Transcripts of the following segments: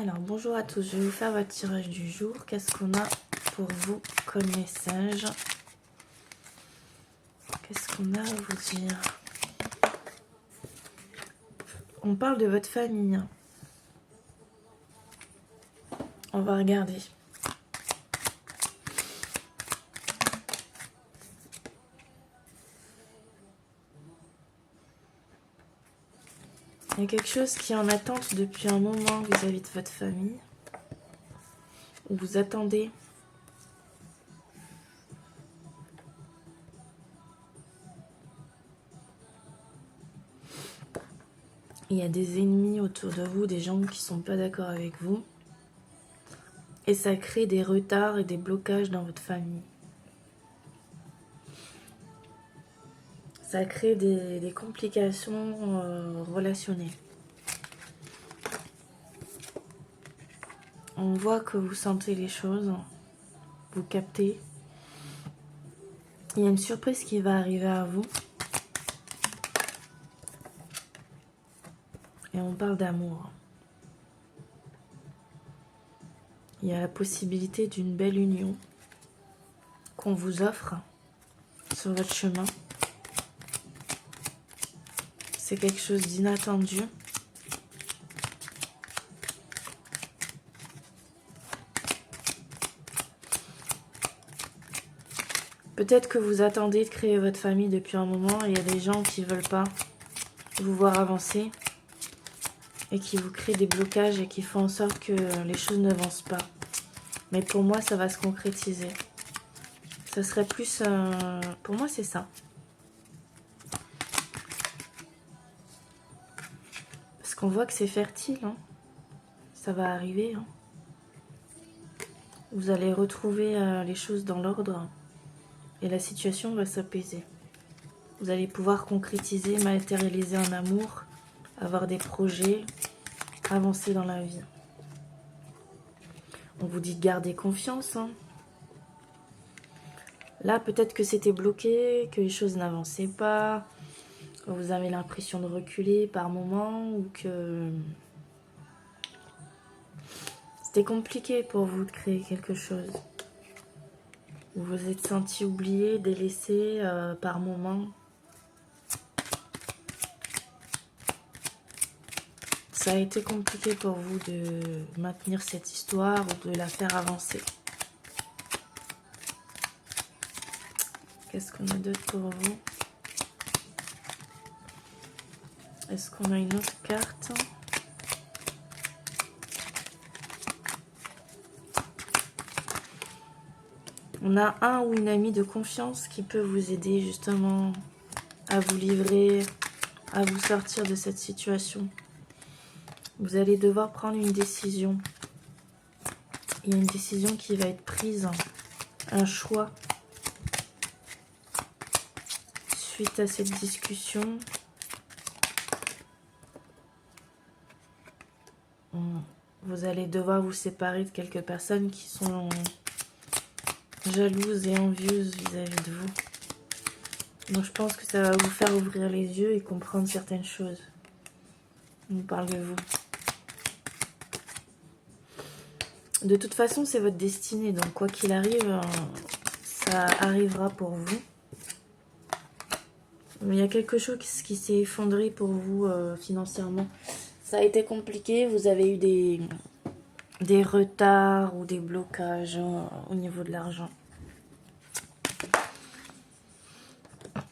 Alors, bonjour à tous, je vais vous faire votre tirage du jour. Qu'est-ce qu'on a pour vous comme message? Qu'est-ce qu'on a à vous dire? On parle de votre famille. On va regarder. Il y a quelque chose qui est en attente depuis un moment vis-à-vis de votre famille. Ou vous attendez. Il y a des ennemis autour de vous, des gens qui ne sont pas d'accord avec vous. Et ça crée des retards et des blocages dans votre famille. Ça crée des complications relationnelles. On voit que vous sentez les choses, vous captez. Il y a une surprise qui va arriver à vous. Et on parle d'amour. Il y a la possibilité d'une belle union qu'on vous offre sur votre chemin. C'est quelque chose d'inattendu. Peut-être que vous attendez de créer votre famille depuis un moment et il y a des gens qui ne veulent pas vous voir avancer et qui vous créent des blocages et qui font en sorte que les choses n'avancent pas. Mais pour moi, ça va se concrétiser. Ça serait plus... pour moi, c'est ça. Parce qu'on voit que c'est fertile. Hein. Ça va arriver. Hein. Vous allez retrouver les choses dans l'ordre. Et la situation va s'apaiser. Vous allez pouvoir concrétiser, matérialiser un amour, avoir des projets, avancer dans la vie. On vous dit de garder confiance. Hein. Là, peut-être que c'était bloqué, que les choses n'avançaient pas, que vous avez l'impression de reculer par moment ou que c'était compliqué pour vous de créer quelque chose. Vous vous êtes senti oublié, délaissé par moment. Ça a été compliqué pour vous de maintenir cette histoire ou de la faire avancer. Qu'est-ce qu'on a d'autre pour vous? Est-ce qu'on a une autre carte? On a un ou une amie de confiance qui peut vous aider justement à vous livrer, à vous sortir de cette situation. Vous allez devoir prendre une décision. Il y a une décision qui va être prise, un choix. Suite à cette discussion, vous allez devoir vous séparer de quelques personnes qui sont jalouses et envieuses vis-à-vis de vous. Donc je pense que ça va vous faire ouvrir les yeux et comprendre certaines choses. On parle de vous. De toute façon, c'est votre destinée, donc quoi qu'il arrive, ça arrivera pour vous. Mais il y a quelque chose qui s'est effondré pour vous financièrement. Ça a été compliqué, vous avez eu des retards ou des blocages au niveau de l'argent.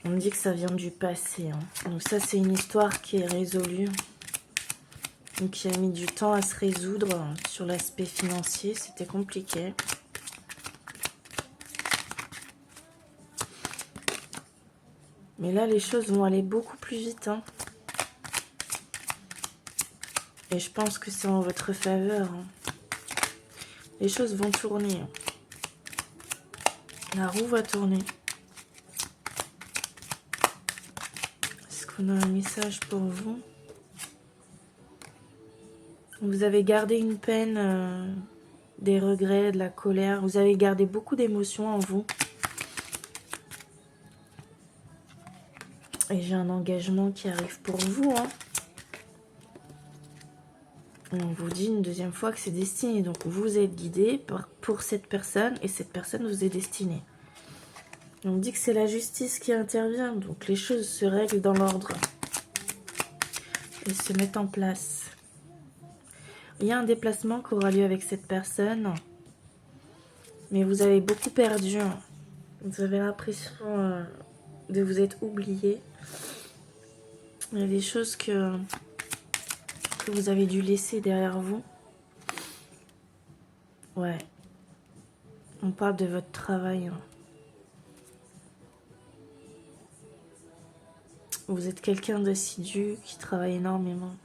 On me dit que ça vient du passé. Hein. Donc ça, c'est une histoire qui est résolue. Donc qui a mis du temps à se résoudre sur l'aspect financier. C'était compliqué. Mais là, les choses vont aller beaucoup plus vite. Hein. Et je pense que c'est en votre faveur. Hein. Les choses vont tourner. La roue va tourner. Est-ce qu'on a un message pour vous? Vous avez gardé une peine, des regrets, de la colère. Vous avez gardé beaucoup d'émotions en vous. Et j'ai un engagement qui arrive pour vous. Hein. On vous dit une deuxième fois que c'est destiné. Donc vous êtes guidé pour cette personne et cette personne vous est destinée. On dit que c'est la justice qui intervient. Donc les choses se règlent dans l'ordre et se mettent en place. Il y a un déplacement qui aura lieu avec cette personne. Mais vous avez beaucoup perdu. Vous avez l'impression de vous être oublié. Il y a des choses que vous avez dû laisser derrière vous. Ouais. On parle de votre travail. Vous êtes quelqu'un d'assidu qui travaille énormément.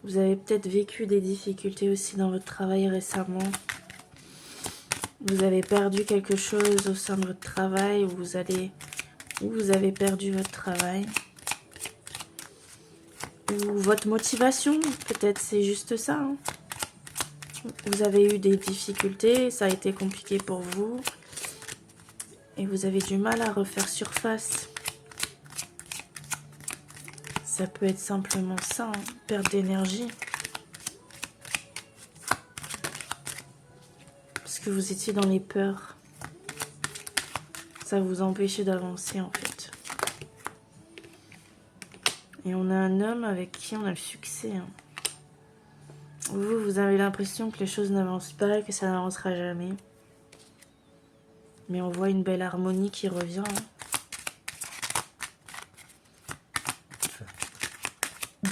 Vous avez peut-être vécu des difficultés aussi dans votre travail récemment. Vous avez perdu quelque chose au sein de votre travail ou vous avez perdu votre travail. Ou votre motivation, peut-être c'est juste ça. Hein. Vous avez eu des difficultés, ça a été compliqué pour vous. Et vous avez du mal à refaire surface. Ça peut être simplement ça, hein, perte d'énergie. Parce que vous étiez dans les peurs. Ça vous empêchait d'avancer en fait. Et on a un homme avec qui on a le succès. Hein. Vous avez l'impression que les choses n'avancent pas et que ça n'avancera jamais. Mais on voit une belle harmonie qui revient. Hein.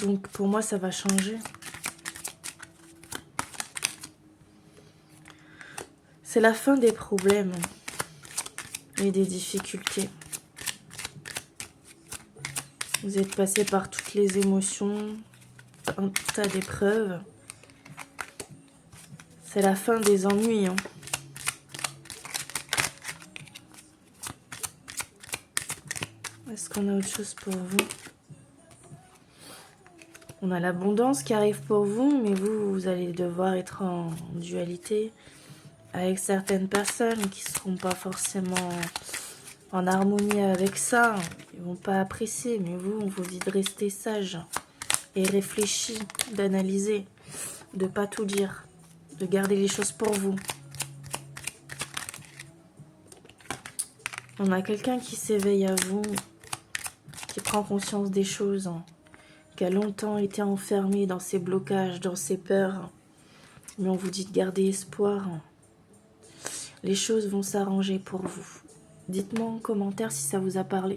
Donc pour moi ça va changer. C'est la fin des problèmes et des difficultés. Vous êtes passé par toutes les émotions, un tas d'épreuves. C'est la fin des ennuis. Hein. Est-ce qu'on a autre chose pour vous? On a l'abondance qui arrive pour vous, mais vous allez devoir être en dualité avec certaines personnes qui ne seront pas forcément en harmonie avec ça. Ils ne vont pas apprécier, mais vous, on vous dit de rester sage et réfléchi, d'analyser, de ne pas tout dire, de garder les choses pour vous. On a quelqu'un qui s'éveille à vous, qui prend conscience des choses, hein, qui a longtemps été enfermé dans ses blocages, dans ses peurs. Mais on vous dit de garder espoir. Les choses vont s'arranger pour vous. Dites-moi en commentaire si ça vous a parlé.